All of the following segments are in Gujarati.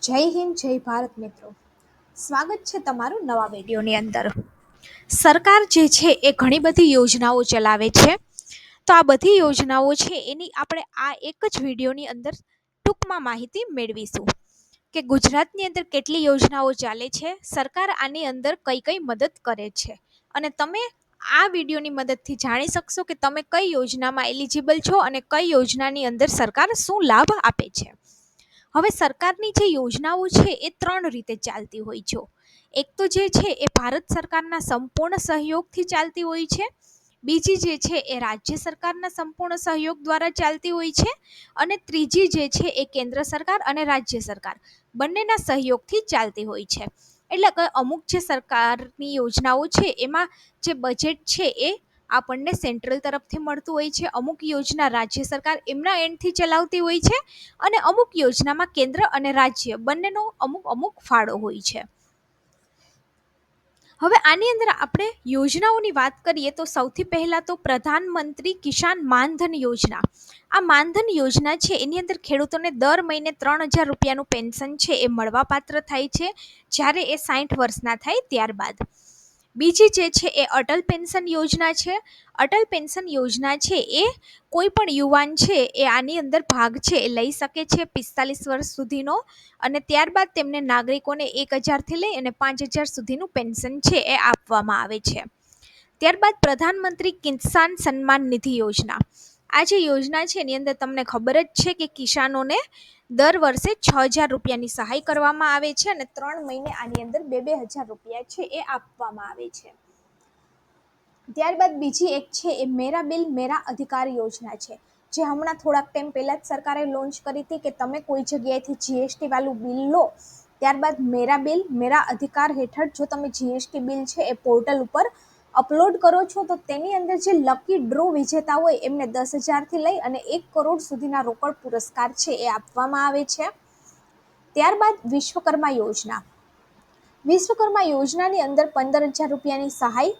જય હિન્દ, જય ભારત મિત્રો. સ્વાગત છે તમારું નવા વિડીયોની અંદર. સરકાર જે છે એ ઘણી બધી યોજનાઓ ચલાવે છે. તો આ બધી યોજનાઓ છે એની આપણે આ એક જ વિડીયોની અંદર ટૂંકમાં માહિતી મેળવીશું કે ગુજરાતની અંદર કેટલી યોજનાઓ ચાલે છે, સરકાર આની અંદર કઈ કઈ મદદ કરે છે, અને તમે આ વિડીયોની મદદથી જાણી શકશો કે તમે કઈ યોજનામાં એલિજિબલ છો અને કઈ યોજનાની અંદર સરકાર શું લાભ આપે છે. હવે સરકારની જે યોજનાઓ છે એ ત્રણ રીતે ચાલતી હોય છે. એક તો જે છે એ ભારત સરકારના સંપૂર્ણ સહયોગથી ચાલતી હોય છે, બીજી જે છે એ રાજ્ય સરકારના સંપૂર્ણ સહયોગ દ્વારા ચાલતી હોય છે, અને ત્રીજી જે છે એ કેન્દ્ર સરકાર અને રાજ્ય સરકાર બંનેના સહયોગથી ચાલતી હોય છે. એટલે કે અમુક જે સરકારની યોજનાઓ છે એમાં જે બજેટ છે એ આપણને સેન્ટ્રલ તરફથી મળતું હોય છે, અમુક યોજના રાજ્ય સરકાર એમના એન્ડથી ચલાવતી હોય છે, અને અમુક યોજનામાં કેન્દ્ર અને રાજ્ય બંનેનો અમુક અમુક ફાળો હોય છે. હવે આની અંદર આપણે યોજનાઓની વાત કરીએ તો સૌથી પહેલા તો પ્રધાનમંત્રી કિસાન માનધન યોજના. આ માનધન યોજના છે એની અંદર ખેડૂતોને દર મહિને 3,000 રૂપિયાનું પેન્શન છે એ મળવાપાત્ર થાય છે જ્યારે એ 60 વર્ષના થાય ત્યારબાદ. બીજી જે છે એ અટલ પેન્શન યોજના છે. અટલ પેન્શન યોજના છે એ કોઈ પણ યુવાન છે એ આની અંદર ભાગ છે એ લઈ શકે છે 45 વર્ષ સુધીનો, અને ત્યારબાદ તેમને નાગરિકોને 1,000થી લઈ અને 5,000 સુધીનું પેન્શન છે એ આપવામાં આવે છે. ત્યારબાદ પ્રધાનમંત્રી કિસાન સન્માન નિધિ યોજના. આ જે યોજના છે એની અંદર તમને ખબર જ છે કે કિસાનોને દર વર્ષે 6,000 રૂપિયાની સહાય કરવામાં આવે છે, અને 3 મહિને આની અંદર 2,000 રૂપિયા છે એ આપવામાં આવે છે. ત્યારબાદ બીજી એક છે એ મેરા બિલ મેરા અધિકાર યોજના છે, જે હમણાં થોડાક ટાઈમ પહેલા જ સરકારે લોન્ચ કરી હતી કે તમે કોઈ જગ્યાએથી જીએસટી વાળું બિલ લો, ત્યારબાદ મેરા બિલ મેરા અધિકાર હેઠળ જો તમે જીએસટી બિલ છે એ પોર્ટલ ઉપર અપલોડ કરો છો તો તેની અંદર જે લકી ડ્રો વિજેતા હોય એમને 10,000થી લઈ અને 1 કરોડ સુધીના રોકડ પુરસ્કાર છે એ આપવામાં આવે છે. ત્યારબાદ વિશ્વકર્મા યોજના. વિશ્વકર્મા યોજનાની અંદર 15,000 રૂપિયાની સહાય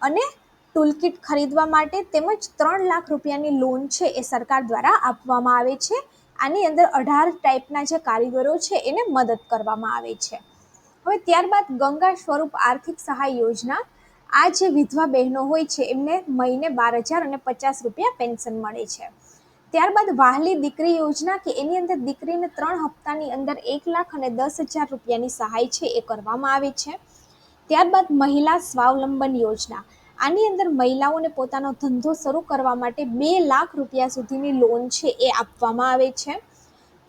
અને ટૂલકિટ ખરીદવા માટે તેમજ 3 લાખ રૂપિયાની લોન છે એ સરકાર દ્વારા આપવામાં આવે છે. આની અંદર 18 ટાઈપના જે કારીગરો છે એને મદદ કરવામાં આવે છે. હવે ત્યારબાદ ગંગા સ્વરૂપ આર્થિક સહાય યોજના. આ જે વિધવા બહેનો હોય છે એમને મહિને 12,000 અને 50 રૂપિયા પેન્શન મળે છે. ત્યારબાદ વહાલી દીકરી યોજના, કે એની અંદર દીકરીને 3 હપ્તાની અંદર 1,00,000 અને 10,000 રૂપિયાની સહાય છે એ કરવામાં આવે છે. ત્યારબાદ મહિલા સ્વાવલંબન યોજના. આની અંદર મહિલાઓને પોતાનો ધંધો શરૂ કરવા માટે 2 લાખ રૂપિયા સુધીની લોન છે એ આપવામાં આવે છે.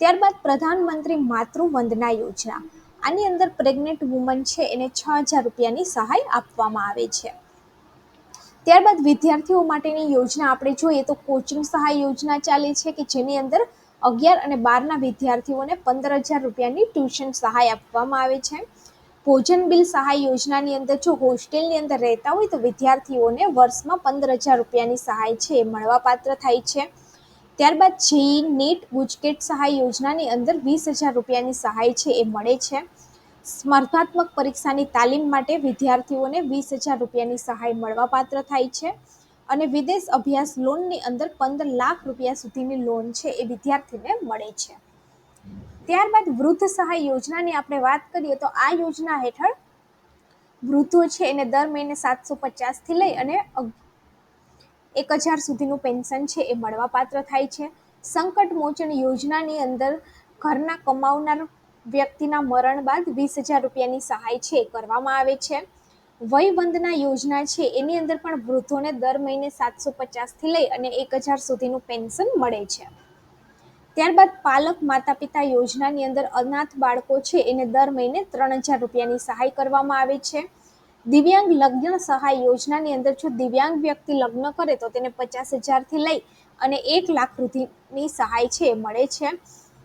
ત્યારબાદ પ્રધાનમંત્રી માતૃવંદના યોજના. આની અંદર પ્રેગ્નેન્ટ વુમન છે એને 6,000 રૂપિયાની સહાય આપવામાં આવે છે. ત્યારબાદ વિદ્યાર્થીઓ માટેની યોજના આપણે જોઈએ તો કોચિંગ સહાય યોજના ચાલે છે, કે જેની અંદર 11 અને 12ના વિદ્યાર્થીઓને 15,000 રૂપિયાની ટ્યુશન સહાય આપવામાં આવે છે. ભોજન બિલ સહાય યોજનાની અંદર જો હોસ્ટેલની અંદર રહેતા હોય તો વિદ્યાર્થીઓને વર્ષમાં 15,000 રૂપિયાની સહાય છે એ મળવાપાત્ર થાય છે. ત્યારબાદ જેઈ નીટ ગુજકેટ સહાય યોજનાની અંદર 20,000 રૂપિયાની સહાય છે એ મળે છે. સ્પર્ધાત્મક પરીક્ષાની તાલીમ માટે વિદ્યાર્થીઓને 20,000 રૂપિયાની સહાય મળવાપાત્ર થાય છે. અને વિદેશ અભ્યાસ લોનની અંદર 15 લાખ રૂપિયા સુધીની લોન છે એ વિદ્યાર્થીને મળે છે. ત્યારબાદ વૃદ્ધ સહાય યોજનાની આપણે વાત કરીએ તો આ યોજના હેઠળ વૃદ્ધો છે એને દર મહિને 750થી લઈ અને 1,000 સુધીનું પેન્શન છે એ મળવાપાત્ર થાય છે. સંકટ મોચન યોજનાની અંદર ઘરના કમાવનાર વ્યક્તિના મરણ બાદ 20,000 રૂપિયાની સહાય છે એ કરવામાં આવે છે. વયવંદના યોજના છે એની અંદર પણ વૃદ્ધોને દર મહિને 750થી લઈ અને 1,000 સુધીનું પેન્શન મળે છે. ત્યારબાદ પાલક માતા પિતા યોજનાની અંદર અનાથ બાળકો છે એને દર મહિને 3,000 રૂપિયાની સહાય કરવામાં આવે છે. દિવ્યાંગ લગ્ન સહાય યોજનાની અંદર જો દિવ્યાંગ વ્યક્તિ લગ્ન કરે તો તેને 50,000થી લઈ અને 1 લાખ સુધીની સહાય છે એ મળે છે.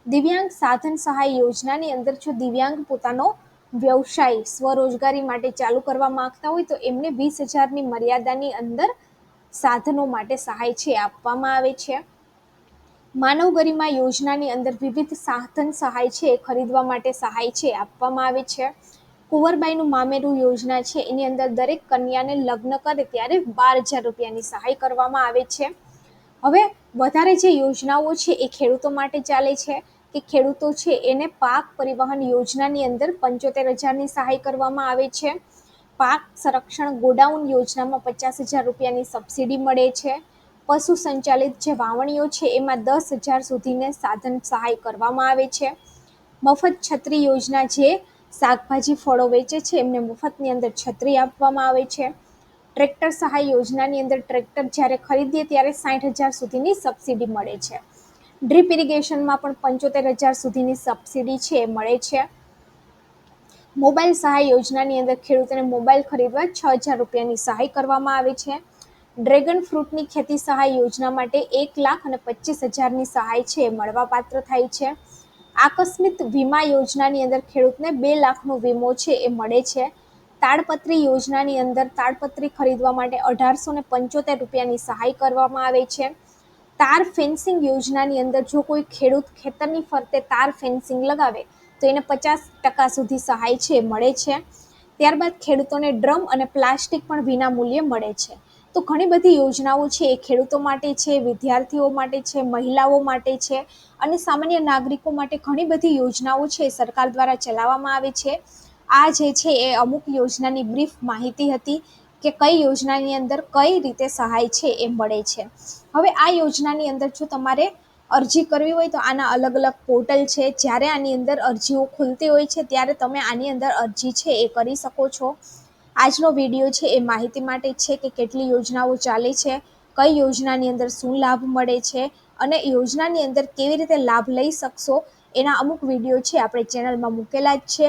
દિવ્યાંગ સાધન સહાય યોજનાની અંદર જો દિવ્યાંગ પોતાનો વ્યવસાય સ્વરોજગારી માટે ચાલુ કરવા માંગતા હોય તો એમને 20,000ની મર્યાદાની અંદર સાધનો માટે સહાય છે આપવામાં આવે છે. માનવ ગરિમા યોજનાની અંદર વિવિધ સાધન સહાય છે ખરીદવા માટે સહાય છે આપવામાં આવે છે. કુંવરબાઈનું મામેરું યોજના છે એની અંદર દરેક કન્યાને લગ્ન કરે ત્યારે 12,000 રૂપિયાની સહાય કરવામાં આવે છે. હવે વધારે જે યોજનાઓ છે એ ખેડૂતો માટે ચાલે છે, કે ખેડૂતો છે એને પાક પરિવહન યોજનાની અંદર 75,000ની સહાય કરવામાં આવે છે. પાક સંરક્ષણ ગોડાઉન યોજનામાં 50,000 રૂપિયાની સબસિડી મળે છે. પશુ સંચાલિત જે વાવણીઓ છે એમાં 10,000 સુધીને સાધન સહાય કરવામાં આવે છે. મફત છત્રી યોજના, જે શાકભાજી ફળો વેચે છે એમને મફતની અંદર છત્રી આપવામાં આવે છે. ટ્રેક્ટર સહાય યોજનાની અંદર ટ્રેક્ટર જ્યારે ખરીદીએ ત્યારે 60,000 સુધીની સબસિડી મળે છે. ડ્રીપ ઇરિગેશનમાં પણ 75,000 સુધીની સબસિડી છે એ મળે છે. મોબાઈલ સહાય યોજનાની અંદર ખેડૂતોને મોબાઈલ ખરીદવા 6,000 રૂપિયાની સહાય કરવામાં આવે છે. ડ્રેગન ફ્રૂટની ખેતી સહાય યોજના માટે 1,25,000ની સહાય છે એ મળવાપાત્ર થાય છે. આકસ્મિક વીમા યોજનાની અંદર ખેડૂતને 2 લાખનો વીમો છે એ મળે છે. તાડપત્રી યોજનાની અંદર તાડપત્રી ખરીદવા માટે 1,875 રૂપિયાની સહાય કરવામાં આવે છે. તાર ફેન્સિંગ યોજનાની અંદર જો કોઈ ખેડૂત ખેતરની ફરતે તાર ફેન્સિંગ લગાવે તો એને 50% સુધી સહાય છે મળે છે. ત્યારબાદ ખેડૂતોને ડ્રમ અને પ્લાસ્ટિક પણ વિના મૂલ્યે મળે છે. તો ઘણી બધી યોજનાઓ છે એ ખેડૂતો માટે છે, વિદ્યાર્થીઓ માટે છે, મહિલાઓ માટે છે અને સામાન્ય નાગરિકો માટે ઘણી બધી યોજનાઓ છે સરકાર દ્વારા ચલાવવામાં આવે છે. આ જે છે એ અમુક યોજનાની બ્રીફ માહિતી હતી કે કઈ યોજનાની અંદર કઈ રીતે સહાય છે એ મળે છે. હવે આ યોજનાની અંદર જો તમારે અરજી કરવી હોય તો આના અલગ અલગ પોર્ટલ છે. જ્યારે આની અંદર અરજીઓ ખુલતી હોય છે ત્યારે તમે આની અંદર અરજી છે એ કરી શકો છો. આજનો વિડીયો છે એ માહિતી માટે છે કે કેટલી યોજનાઓ ચાલે છે, કઈ યોજનાની અંદર શું લાભ મળે છે અને યોજનાની અંદર કેવી રીતે લાભ લઈ શકશો એના અમુક વિડીયો છે આપણે ચેનલમાં મૂકેલા જ છે.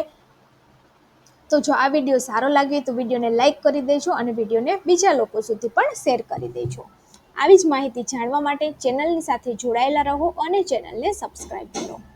તો જો આ વિડીયો સારો લાગે તો વિડીયોને લાઇક કરી દેજો અને વિડીયોને બીજા લોકો સુધી પણ શેર કરી દેજો. આવી જ માહિતી જાણવા માટે ચેનલની સાથે જોડાયેલા રહો અને ચેનલને સબસ્ક્રાઈબ કરો.